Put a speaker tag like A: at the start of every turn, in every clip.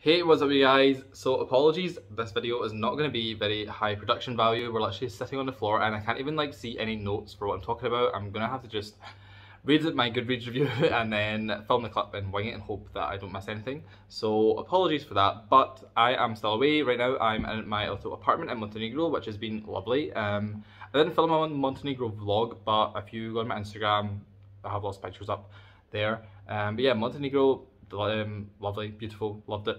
A: Hey, what's up you guys? So apologies, this video is not going to be very high production value. We're literally sitting on the floor and I can't even see any notes for what I'm talking about. I'm going to have to just read my Goodreads review and then film the clip and wing it and hope that I don't miss anything. So apologies for that, but I am still away right now. I'm in my little apartment in Montenegro, which has been lovely. I didn't film my Montenegro vlog, but if you go on my Instagram, I have lots of pictures up there. But yeah, Montenegro, lovely, beautiful, loved it.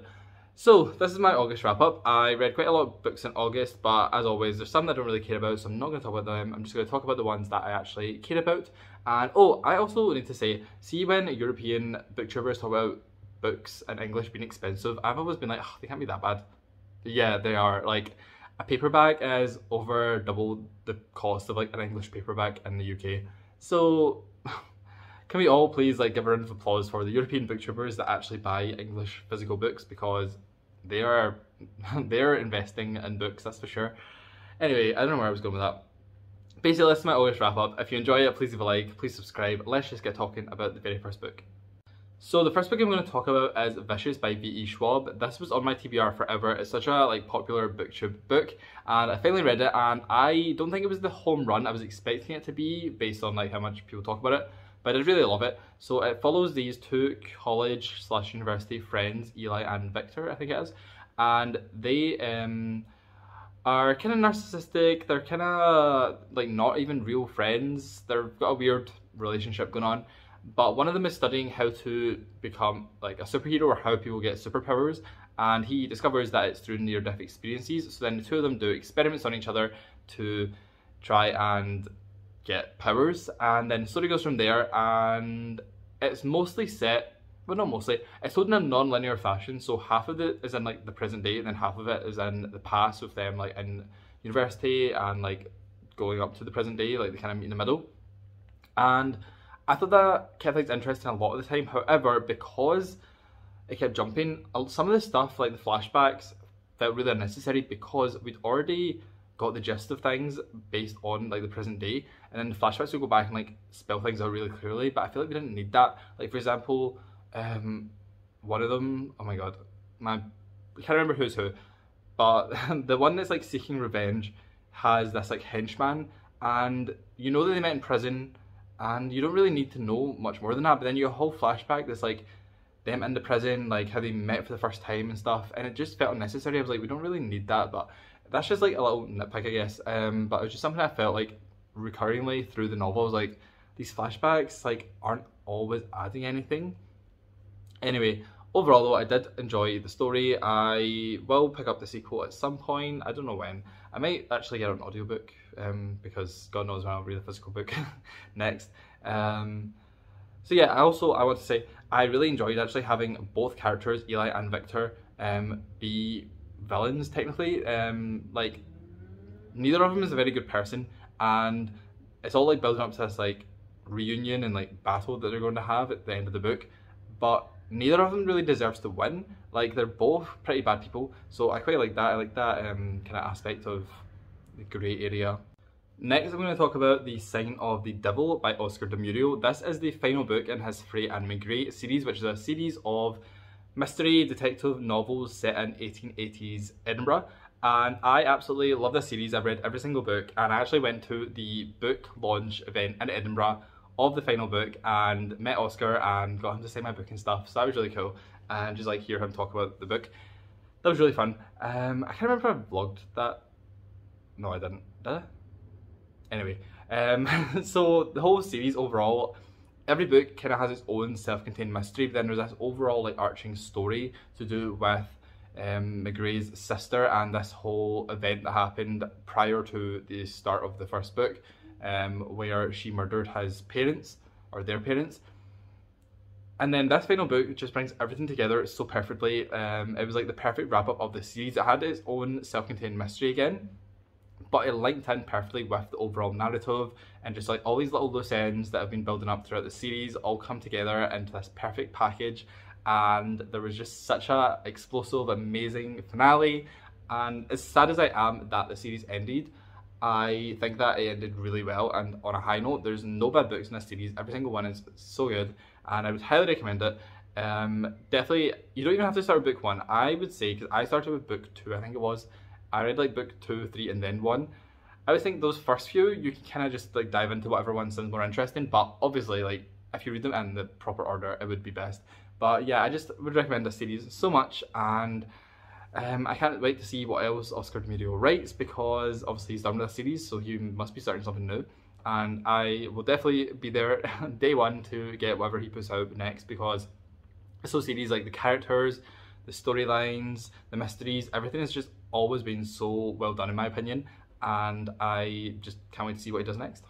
A: So this is my August wrap up. I read quite a lot of books in August, but as always, there's some that I don't really care about, so I'm not going to talk about them. I'm just going to talk about the ones that I actually care about. And oh, I also need to say, see when European booktubers talk about books in English being expensive, I've always been like, oh, they can't be that bad. Yeah, they are. Like, a paperback is over double the cost of an English paperback in the UK. So can we all please give a round of applause for the European booktubers that actually buy English physical books, because they're investing in books, that's for sure. Anyway, I don't know where I was going with that. Basically, this is my August wrap up. If you enjoy it, please leave a like, please subscribe. Let's just get talking about the very first book. So the first book I'm going to talk about is Vicious by V.E. Schwab. This was on my TBR forever. It's such a popular booktube book, and I finally read it, and I don't think it was the home run I was expecting it to be based on how much people talk about it. But I really love it. So it follows these two college/university friends, Eli and Victor, I think it is. And they are kind of narcissistic. They're kind of not even real friends. They've got a weird relationship going on. But one of them is studying how to become a superhero, or how people get superpowers. And he discovers that it's through near-death experiences. So then the two of them do experiments on each other to try and get powers, and then the story goes from there. And it's mostly set, well, not mostly, it's told in a non-linear fashion. So half of it is in the present day, and then half of it is in the past, with them in university and going up to the present day. They kind of meet in the middle. And I thought that kept things interesting a lot of the time. However, because it kept jumping, some of the stuff the flashbacks felt really unnecessary, because we'd already got the gist of things based on the present day, and then the flashbacks would go back and spell things out really clearly. But I feel we didn't need that. For example, one of them, oh my god, I can't remember who's who, but the one that's seeking revenge has this henchman, and you know that they met in prison, and you don't really need to know much more than that. But then you have a whole flashback that's them in the prison, how they met for the first time and stuff, and it just felt unnecessary. I was we don't really need that. But that's just a little nitpick, I guess. But it was just something I felt recurringly through the novel. I was these flashbacks aren't always adding anything. Anyway, overall though, I did enjoy the story. I will pick up the sequel at some point. I don't know when. I might actually get an audiobook, because God knows when I'll read a physical book next. So yeah, I want to say I really enjoyed actually having both characters, Eli and Victor, be villains technically. Neither of them is a very good person, and it's all building up to this reunion and battle that they're going to have at the end of the book. But neither of them really deserves to win. They're both pretty bad people, so I quite like that. I like that kind of aspect of the grey area. Next, I'm going to talk about The Sign of the Devil by Oscar de Murillo. This is the final book in his Frey and Maigret series, which is a series of mystery detective novels set in 1880s Edinburgh. And I absolutely love this series. I've read every single book, and I actually went to the book launch event in Edinburgh of the final book and met Oscar and got him to sign my book and stuff. So that was really cool, and just hear him talk about the book. That was really fun. I can't remember if I vlogged that. No, I didn't. Did I? Anyway, so the whole series overall, every book kind of has its own self-contained mystery, but then there's this overall arching story to do with Maigret's sister and this whole event that happened prior to the start of the first book, where she murdered his parents, or their parents. And then this final book just brings everything together so perfectly. It was the perfect wrap-up of the series. It had its own self-contained mystery again, but it linked in perfectly with the overall narrative, and just all these little loose ends that have been building up throughout the series all come together into this perfect package. And there was just such a explosive, amazing finale. And as sad as I am that the series ended, I think that it ended really well and on a high note. There's no bad books in this series. Every single one is so good, and I would highly recommend it. Definitely, you don't even have to start with book 1. I would say, because I started with book 2, I think it was. I read like book 2, 3, and then 1. I would think those first few, you can kind of just like dive into whatever one sounds more interesting, but obviously like if you read them in the proper order, it would be best. But yeah, I just would recommend this series so much, and I can't wait to see what else Oscar D'Amelio writes, because obviously he's done with this series, so he must be starting something new. And I will definitely be there day one to get whatever he puts out next, because this whole series, like the characters, the storylines, the mysteries, everything has just always been so well done in my opinion, and I just can't wait to see what he does next.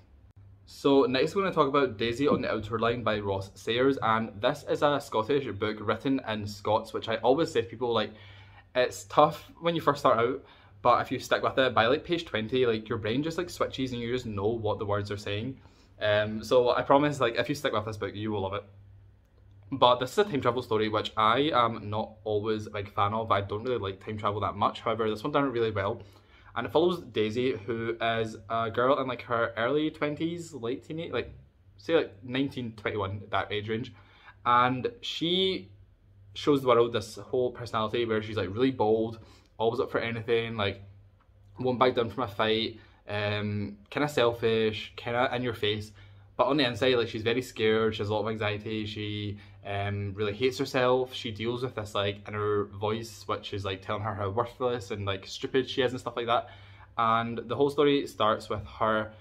A: So next we're going to talk about Daisy on the Outer Line by Ross Sayers, and this is a Scottish book written in Scots, which I always say to people, like, it's tough when you first start out, but if you stick with it, by like page 20, like your brain just like switches and you just know what the words are saying. So I promise, like, if you stick with this book, you will love it. But this is a time travel story, which I am not always a big fan of. I don't really like time travel that much. However, this one done it really well. And it follows Daisy, who is a girl in like her early 20s, late teenage, like say like 19, 21, that age range. And she shows the world this whole personality where she's like really bold, always up for anything, like won't back down from a fight, kind of selfish, kind of in your face. But on the inside, like, she's very scared, she has a lot of anxiety, she really hates herself, she deals with this like inner voice which is like telling her how worthless and like stupid she is and stuff like that. And the whole story starts with her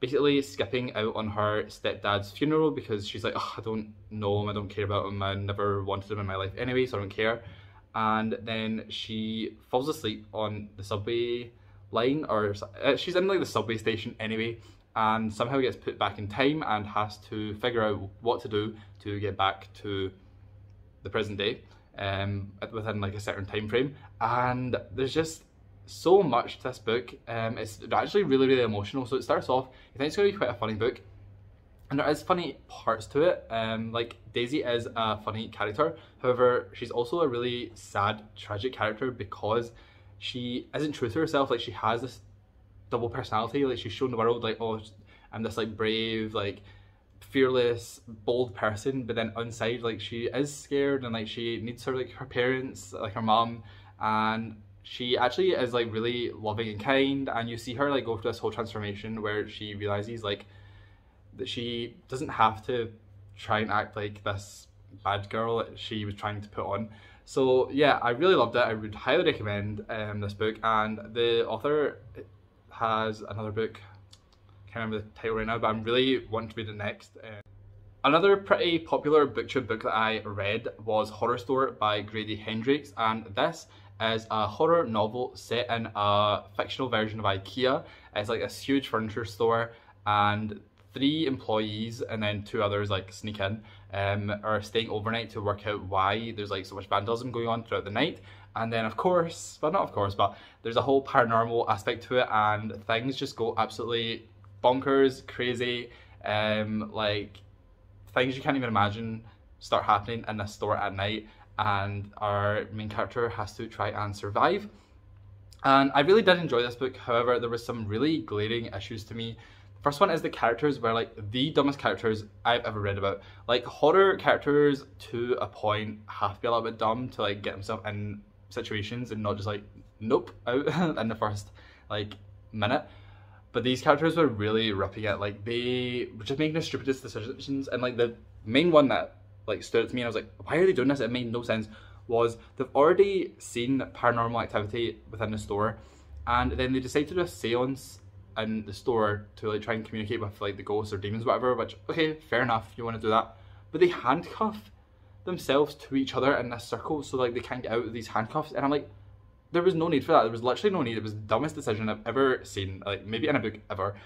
A: basically skipping out on her stepdad's funeral because she's like, oh, I don't know him, I don't care about him, I never wanted him in my life anyway, so I don't care. And then she falls asleep on the subway line, or she's in like the subway station anyway, and somehow gets put back in time and has to figure out what to do to get back to the present day within like a certain time frame. And there's just so much to this book. It's actually really, really emotional. So it starts off, you think it's going to be quite a funny book, and there is funny parts to it. Like, Daisy is a funny character, however she's also a really sad, tragic character because she isn't true to herself. Like, she has this double personality. Like, she's shown the world like, oh, I'm this like brave, like fearless, bold person, but then inside, like, she is scared and like she needs her like her parents, like her mom, and she actually is like really loving and kind. And you see her like go through this whole transformation where she realizes like that she doesn't have to try and act like this bad girl that she was trying to put on. So yeah, I really loved it. I would highly recommend this book. And the author has another book, can't remember the title right now, but I'm really wanting to read it next. Another pretty popular booktube book that I read was Horrorstor by Grady Hendrix, and this is a horror novel set in a fictional version of IKEA. It's like this huge furniture store, and 3 employees and then 2 others like sneak in, are staying overnight to work out why there's like so much vandalism going on throughout the night. And then of course, well not of course, but there's a whole paranormal aspect to it, and things just go absolutely bonkers, crazy, like things you can't even imagine start happening in this store at night, and our main character has to try and survive. And I really did enjoy this book. However, there was some really glaring issues to me. First one is the characters were like the dumbest characters I've ever read about. Like, horror characters to a point have to be a little bit dumb to like get themselves in situations and not just like nope out in the first like minute. But these characters were really ripping it. Like, they were just making the stupidest decisions. And like the main one that like stood out to me and I was like, why are they doing this? It made no sense. Was they've already seen paranormal activity within the store, and then they decided to do a seance in the store to like try and communicate with like the ghosts or demons, whatever, which, okay, fair enough, you want to do that. But they handcuff themselves to each other in this circle so like they can't get out of these handcuffs, and I'm like, there was no need for that. There was literally no need. It was the dumbest decision I've ever seen, like maybe in a book ever.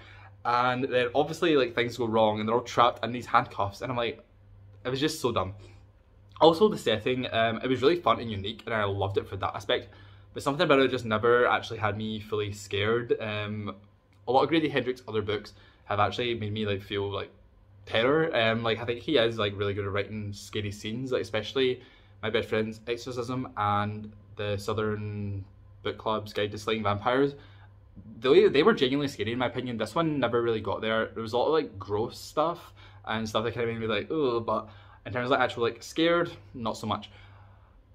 A: And then obviously like things go wrong and they're all trapped in these handcuffs, and I'm like, it was just so dumb. Also the setting, it was really fun and unique, and I loved it for that aspect, but something about it just never actually had me fully scared. A lot of Grady Hendrix' other books have actually made me like feel like terror. Like, I think he is like really good at writing scary scenes, like especially My Best Friend's Exorcism and the Southern Book Club's Guide to Slaying Vampires. They were genuinely scary in my opinion. This one never really got there. There was a lot of like gross stuff and stuff that kind of made me like, oh, but In terms of like, actual like scared, not so much.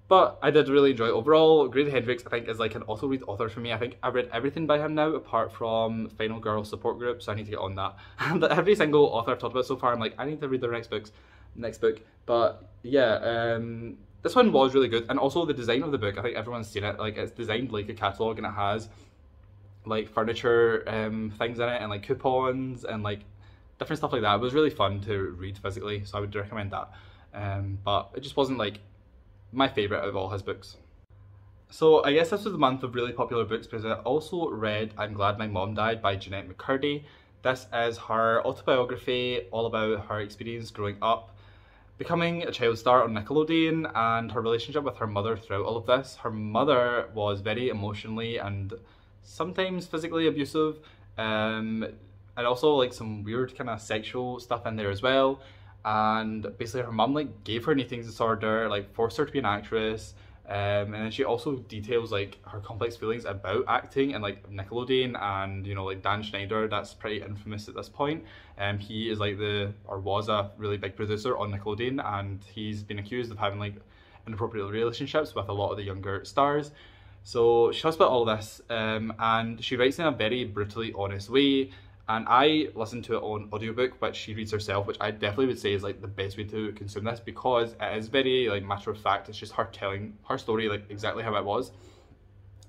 A: But I did really enjoy it overall. Grady Hendrix, I think, is like an auto-read author for me. I think I've read everything by him now apart from Final Girl Support Group, so I need to get on that. But every single author I've talked about so far, I'm like, I need to read their next book. But yeah, this one was really good. And also the design of the book, I think everyone's seen it. Like, it's designed like a catalogue, and it has like furniture things in it, and like coupons and like different stuff like that. It was really fun to read physically, so I would recommend that. But it just wasn't like my favourite out of all his books. So I guess this was the month of really popular books because I also read I'm Glad My Mom Died by Jennette McCurdy. This is her autobiography all about her experience growing up, becoming a child star on Nickelodeon, and her relationship with her mother throughout all of this. Her mother was very emotionally and sometimes physically abusive, and also like some weird kind of sexual stuff in there as well. And basically her mum like gave her an eating disorder, like forced her to be an actress, and then she also details like her complex feelings about acting and like Nickelodeon, and you know, like Dan Schneider, that's pretty infamous at this point. He is like was a really big producer on Nickelodeon, and he's been accused of having like inappropriate relationships with a lot of the younger stars. So she talks about all this, and she writes in a very brutally honest way. And I listened to it on audiobook, which she reads herself, which I definitely would say is like the best way to consume this, because it is very like matter of fact. It's just her telling her story like exactly how it was.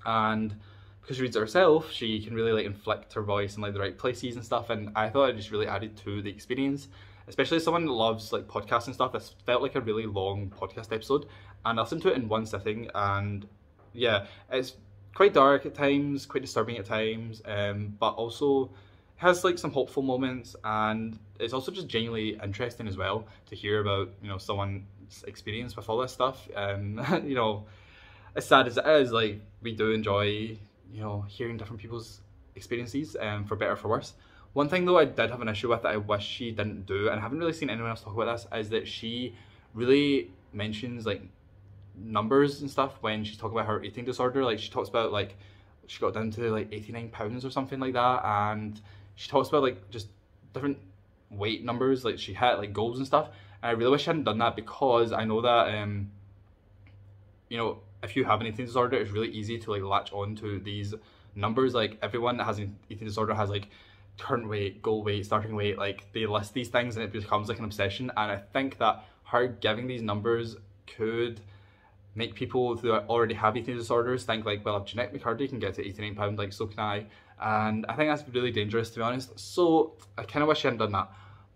A: And because she reads it herself, she can really like inflict her voice in like the right places and stuff. And I thought it just really added to the experience, especially as someone that loves like podcasts and stuff. This felt like a really long podcast episode, and I listened to it in one sitting. And yeah, it's quite dark at times, quite disturbing at times, but also has like some hopeful moments, and it's also just genuinely interesting as well to hear about, you know, someone's experience with all this stuff. You know, as sad as it is, like, we do enjoy, you know, hearing different people's experiences, for better or for worse. One thing though I did have an issue with that I wish she didn't do, and I haven't really seen anyone else talk about this, is that she really mentions like numbers and stuff when she's talking about her eating disorder. Like, she talks about like she got down to like 89 pounds or something like that, and she talks about like just different weight numbers, like she had like goals and stuff. And I really wish I hadn't done that, because I know that you know, if you have an eating disorder, it's really easy to like latch on to these numbers. Like, everyone that has an eating disorder has like current weight, goal weight, starting weight, like they list these things and it becomes like an obsession. And I think that her giving these numbers could make people who already have eating disorders think like, well, if Jennette McCurdy can get to 89 pounds, like so can I. And I think that's really dangerous, to be honest. So I kind of wish she hadn't done that.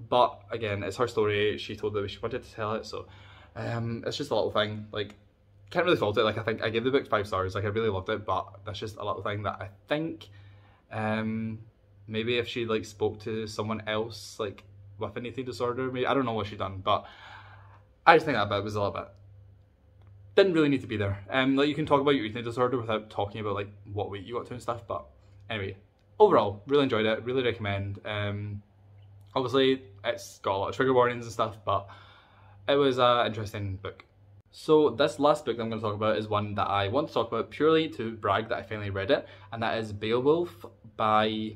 A: But again, it's her story. She told that she wanted to tell it, so it's just a little thing. Like, can't really fault it. Like, I think I gave the book 5 stars. Like, I really loved it, but that's just a little thing that I think maybe if she like spoke to someone else like with an eating disorder, maybe, I don't know what she'd done, but I just think that bit was a little bit, didn't really need to be there. Like, you can talk about your eating disorder without talking about like what weight you got to and stuff. But anyway, overall, really enjoyed it, really recommend. Obviously it's got a lot of trigger warnings and stuff, but it was an interesting book. So this last book that I'm going to talk about is one that I want to talk about purely to brag that I finally read it, and that is Beowulf by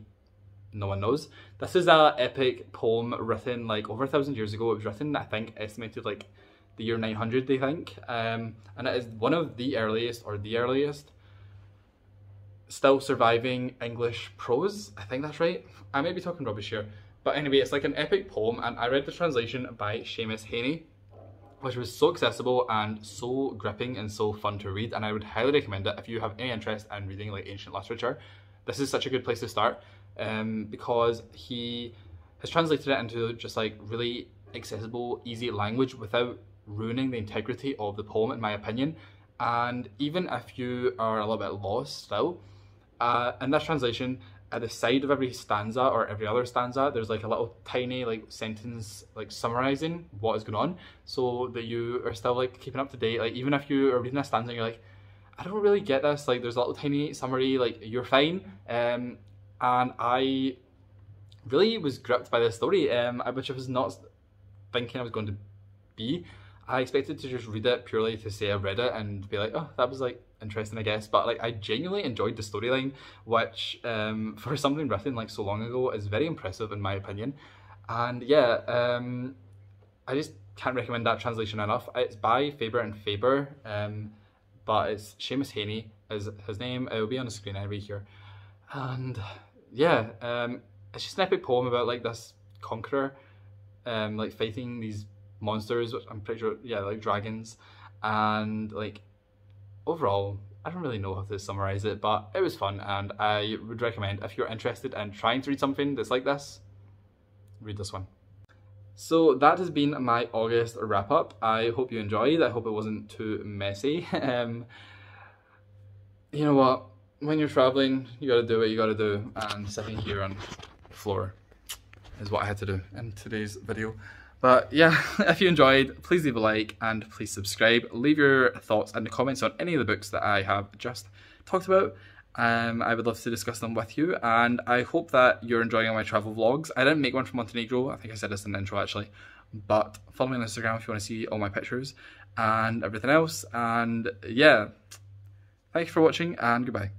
A: no one knows. This is an epic poem written like over 1,000 years ago. It was written, I think, estimated like the year 900, they think, and it is one of the earliest, or the earliest, still surviving English prose. I think that's right. I might be talking rubbish here, but anyway, it's like an epic poem, and I read the translation by Seamus Heaney, which was so accessible and so gripping and so fun to read, and I would highly recommend it if you have any interest in reading like ancient literature. This is such a good place to start, because he has translated it into just like really accessible, easy language without ruining the integrity of the poem, in my opinion. And even if you are a little bit lost still, in this translation, at the side of every stanza or every other stanza, there's like a little tiny like sentence like summarizing what is going on, so that you are still like keeping up to date. Like, even if you are reading a stanza and you're like, I don't really get this, like there's a little tiny summary, like you're fine. And I really was gripped by this story, which I was not thinking I was going to be. I expected to just read it purely to say I read it and be like, oh, that was like interesting, I guess. But like, I genuinely enjoyed the storyline, which for something written like so long ago is very impressive in my opinion. And yeah, I just can't recommend that translation enough. It's by Faber and Faber, but it's Seamus Haney is his name. It will be on the screen every here. And yeah, it's just an epic poem about like this conqueror, like fighting these monsters, which I'm pretty sure, yeah, like dragons. And like overall, I don't really know how to summarize it, but it was fun, and I would recommend if you're interested in trying to read something that's like this, read this one. So that has been my August wrap up. I hope you enjoyed. I hope it wasn't too messy. You know what? When you're traveling, you gotta do what you gotta do, and sitting here on the floor is what I had to do in today's video. But yeah, if you enjoyed, please leave a like and please subscribe. Leave your thoughts in the comments on any of the books that I have just talked about. I would love to discuss them with you, and I hope that you're enjoying my travel vlogs. I didn't make one from Montenegro, I think I said this in the intro actually, but follow me on Instagram if you want to see all my pictures and everything else. And yeah, thanks for watching and goodbye.